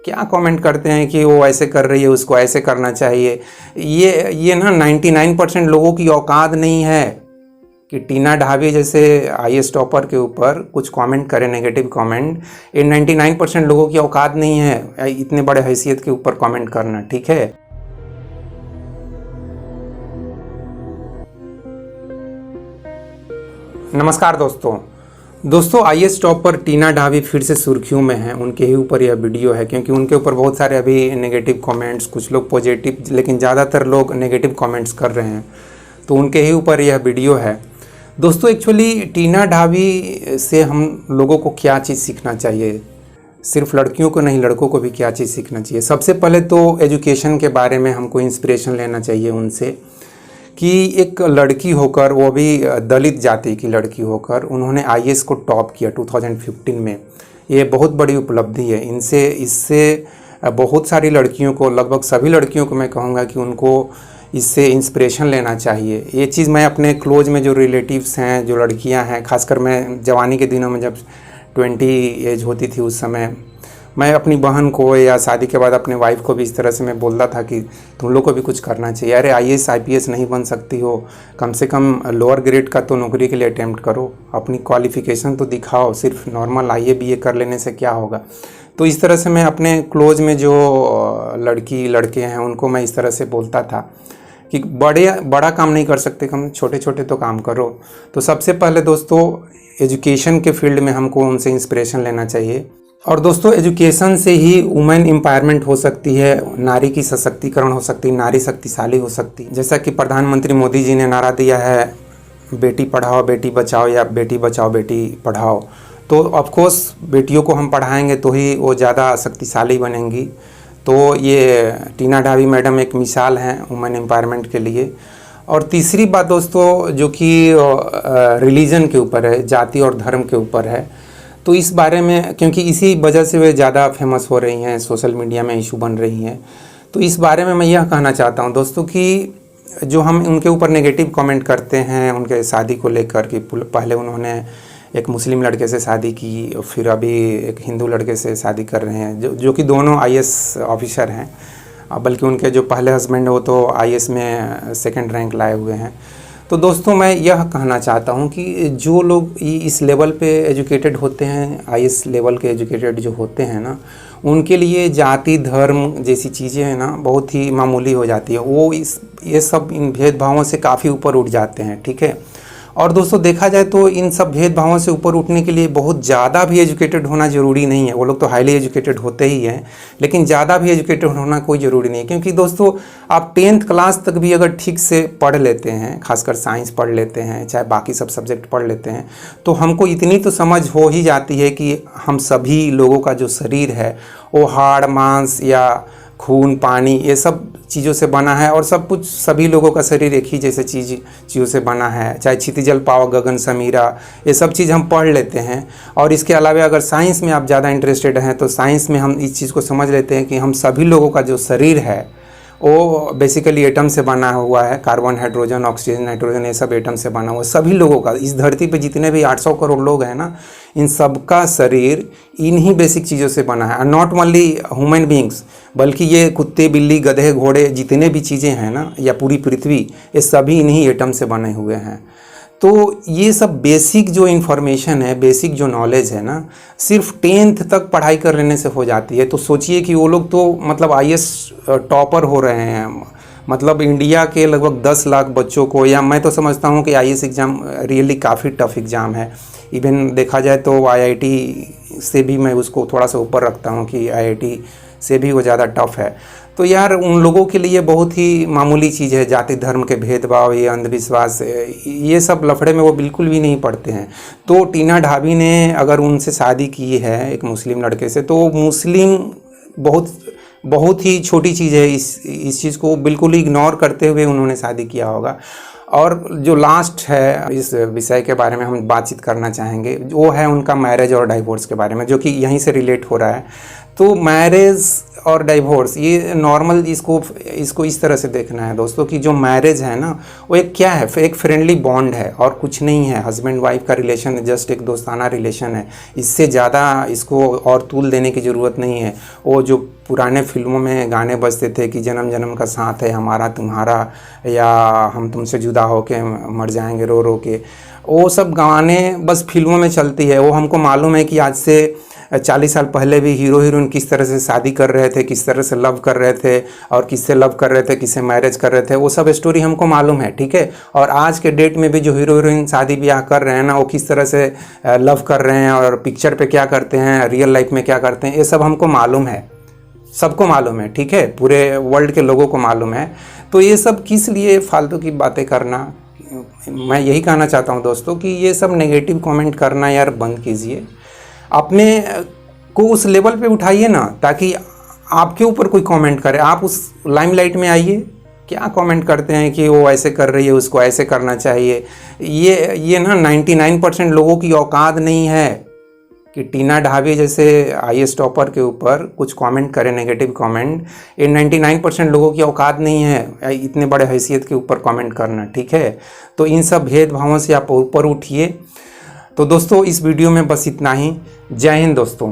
क्या कमेंट करते हैं कि वो ऐसे कर रही है, उसको ऐसे करना चाहिए। ये ना 99% लोगों की औकात नहीं है कि टीना ढाबे जैसे आईएएस टॉपर के ऊपर कुछ कमेंट करें, नेगेटिव कमेंट। ये 99% लोगों की औकात नहीं है इतने बड़े हैसियत के ऊपर कमेंट करना, ठीक है। नमस्कार दोस्तों आईएएस टॉपर टीना ढाबी फिर से सुर्खियों में हैं। उनके ही ऊपर यह वीडियो है क्योंकि उनके ऊपर बहुत सारे अभी नेगेटिव कमेंट्स, कुछ लोग पॉजिटिव, लेकिन ज़्यादातर लोग नेगेटिव कमेंट्स कर रहे हैं, तो उनके ही ऊपर यह वीडियो है। दोस्तों एक्चुअली टीना ढाबी से हम लोगों को क्या चीज़ सीखना चाहिए, सिर्फ लड़कियों को नहीं, लड़कों को भी क्या चीज़ सीखना चाहिए। सबसे पहले तो एजुकेशन के बारे में हमको इंस्पिरेशन लेना चाहिए उनसे कि एक लड़की होकर, वो भी दलित जाति की लड़की होकर, उन्होंने आईएएस को टॉप किया 2015 में। ये बहुत बड़ी उपलब्धि है। इससे बहुत सारी लड़कियों को, लगभग सभी लड़कियों को मैं कहूँगा कि उनको इससे इंस्पिरेशन लेना चाहिए। ये चीज़ मैं अपने क्लोज में जो रिलेटिव्स हैं, जो लड़कियां हैं, खासकर मैं जवानी के दिनों में जब 20 एज होती थी उस समय मैं अपनी बहन को या शादी के बाद अपने वाइफ को भी इस तरह से मैं बोलता था कि तुम लोग को भी कुछ करना चाहिए। अरे आईएएस आईपीएस नहीं बन सकती हो, कम से कम लोअर ग्रेड का तो नौकरी के लिए अटेम्प्ट करो, अपनी क्वालिफ़िकेशन तो दिखाओ, सिर्फ नॉर्मल आईए बीए कर लेने से क्या होगा। तो इस तरह से मैं अपने क्लोज में जो लड़के हैं उनको मैं इस तरह से बोलता था कि बड़ा काम नहीं कर सकते, कम छोटे छोटे तो काम करो। तो सबसे पहले दोस्तों एजुकेशन के फील्ड में हमको उनसे इंस्पिरेशन लेना चाहिए। और दोस्तों एजुकेशन से ही वुमेन एम्पावरमेंट हो सकती है, नारी की सशक्तिकरण हो सकती है, नारी शक्तिशाली हो सकती है। जैसा कि प्रधानमंत्री मोदी जी ने नारा दिया है, बेटी पढ़ाओ बेटी बचाओ या बेटी बचाओ बेटी पढ़ाओ। तो ऑफकोर्स बेटियों को हम पढ़ाएंगे तो ही वो ज़्यादा शक्तिशाली बनेंगी। तो ये टीना ढाबी मैडम एक मिसाल हैं वुमेन एम्पावरमेंट के लिए। और तीसरी बात दोस्तों जो कि रिलीजन के ऊपर है, जाति और धर्म के ऊपर है, तो इस बारे में, क्योंकि इसी वजह से वे ज़्यादा फेमस हो रही हैं, सोशल मीडिया में इशू बन रही हैं, तो इस बारे में मैं यह कहना चाहता हूं दोस्तों कि जो हम उनके ऊपर नेगेटिव कमेंट करते हैं उनके शादी को लेकर कि पहले उन्होंने एक मुस्लिम लड़के से शादी की, फिर अभी एक हिंदू लड़के से शादी कर रहे हैं जो कि दोनों आईएएस ऑफिसर हैं, बल्कि उनके जो पहले हस्बैंड वो तो आईएएस में सेकंड रैंक लाए हुए हैं। तो दोस्तों मैं यह कहना चाहता हूं कि जो लोग इस लेवल पे एजुकेटेड होते हैं, आईएएस लेवल के एजुकेटेड जो होते हैं ना, उनके लिए जाति धर्म जैसी चीज़ें हैं ना बहुत ही मामूली हो जाती है। वो ये सब इन भेदभावों से काफ़ी ऊपर उठ जाते हैं, ठीक है। और दोस्तों देखा जाए तो इन सब भेदभावों से ऊपर उठने के लिए बहुत ज़्यादा भी एजुकेटेड होना ज़रूरी नहीं है। वो लोग तो हाईली एजुकेटेड होते ही हैं, लेकिन ज़्यादा भी एजुकेटेड होना कोई ज़रूरी नहीं है। क्योंकि दोस्तों आप 10th क्लास तक भी अगर ठीक से पढ़ लेते हैं, खासकर साइंस पढ़ लेते हैं, चाहे बाकी सब सब्जेक्ट पढ़ लेते हैं, तो हमको इतनी तो समझ हो ही जाती है कि हम सभी लोगों का जो शरीर है वो हाड़ मांस या खून पानी ये सब चीज़ों से बना है, और सब कुछ सभी लोगों का शरीर एक ही जैसे चीज़ों से बना है। चाहे क्षितिजल पाव गगन समीरा, ये सब चीज़ हम पढ़ लेते हैं। और इसके अलावा अगर साइंस में आप ज़्यादा इंटरेस्टेड हैं तो साइंस में हम इस चीज़ को समझ लेते हैं कि हम सभी लोगों का जो शरीर है वो बेसिकली एटम से बना हुआ है। कार्बन, हाइड्रोजन, ऑक्सीजन, नाइट्रोजन, ये सब एटम से बना हुआ है। सभी लोगों का, इस धरती पे जितने भी 800 करोड़ लोग हैं ना, इन सब का शरीर इन्हीं बेसिक चीज़ों से बना है। नॉट ओनली ह्यूमन बींग्स, बल्कि ये कुत्ते बिल्ली गधे घोड़े जितने भी चीज़ें हैं ना, या पूरी पृथ्वी, ये सभी इन्हीं एटम से बने हुए हैं। तो ये सब बेसिक जो इन्फॉर्मेशन है, बेसिक जो नॉलेज है ना, सिर्फ 10th तक पढ़ाई कर लेने से हो जाती है। तो सोचिए कि वो लोग तो मतलब आईएएस टॉपर हो रहे हैं। मतलब इंडिया के लगभग 10 लाख बच्चों को, या मैं तो समझता हूँ कि आईएएस एग्ज़ाम रियली काफ़ी टफ एग्ज़ाम है। इवन देखा जाए तो आईआईटी से भी मैं उसको थोड़ा सा ऊपर रखता हूँ कि आईआईटी से भी वो ज़्यादा टफ है। तो यार उन लोगों के लिए बहुत ही मामूली चीज़ है, जाति धर्म के भेदभाव, ये अंधविश्वास, ये सब लफड़े में वो बिल्कुल भी नहीं पड़ते हैं। तो टीना ढाबी ने अगर उनसे शादी की है एक मुस्लिम लड़के से, तो मुस्लिम बहुत ही छोटी चीज़ है। इस चीज़ को बिल्कुल इग्नोर करते हुए उन्होंने शादी किया होगा। और जो लास्ट है इस विषय के बारे में हम बातचीत करना चाहेंगे, वो है उनका मैरिज और डाइवोर्स के बारे में, जो कि यहीं से रिलेट हो रहा है। तो मैरिज और डाइवोर्स ये नॉर्मल, इसको इस तरह से देखना है दोस्तों कि जो मैरिज है ना वो एक क्या है, एक फ्रेंडली बॉन्ड है और कुछ नहीं है। हस्बैंड वाइफ का रिलेशन है, जस्ट एक दोस्ताना रिलेशन है। इससे ज़्यादा इसको और तूल देने की ज़रूरत नहीं है। वो जो पुराने फिल्मों में गाने बजते थे कि जन्म जन्म का साथ है हमारा तुम्हारा, या हम तुमसे जुदा होके मर जाएंगे रो रो के, वो सब गाने बस फिल्मों में चलती है। वो हमको मालूम है कि आज से 40 साल पहले भी हीरो हीरोइन किस तरह से शादी कर रहे थे, किस तरह से लव कर रहे थे, और किससे लव कर रहे थे, किससे मैरिज कर रहे थे, वो सब स्टोरी हमको मालूम है, ठीक है। और आज के डेट में भी जो हीरो हीरोइन शादी ब्याह कर रहे हैं ना, वो किस तरह से लव कर रहे हैं और पिक्चर पे क्या करते हैं, रियल लाइफ में क्या करते हैं, ये सब हमको मालूम है, सबको मालूम है, ठीक है, पूरे वर्ल्ड के लोगों को मालूम है। तो ये सब किस लिए फालतू की बातें करना। मैं यही कहना चाहता हूँ दोस्तों कि ये सब नेगेटिव कमेंट करना यार बंद कीजिए। अपने को उस लेवल पे उठाइए ना, ताकि आपके ऊपर कोई कमेंट करे, आप उस लाइमलाइट में आइए। क्या कमेंट करते हैं कि वो ऐसे कर रही है, उसको ऐसे करना चाहिए। ये ना 99% लोगों की औकात नहीं है कि टीना ढाबे जैसे IAS टॉपर के ऊपर कुछ कमेंट करें, नेगेटिव कमेंट। ये 99% लोगों की औकात नहीं है इतने बड़े हैसियत के ऊपर कमेंट करना, ठीक है। तो इन सब भेदभावों से आप ऊपर उठिए। तो दोस्तों इस वीडियो में बस इतना ही। जय हिंद दोस्तों।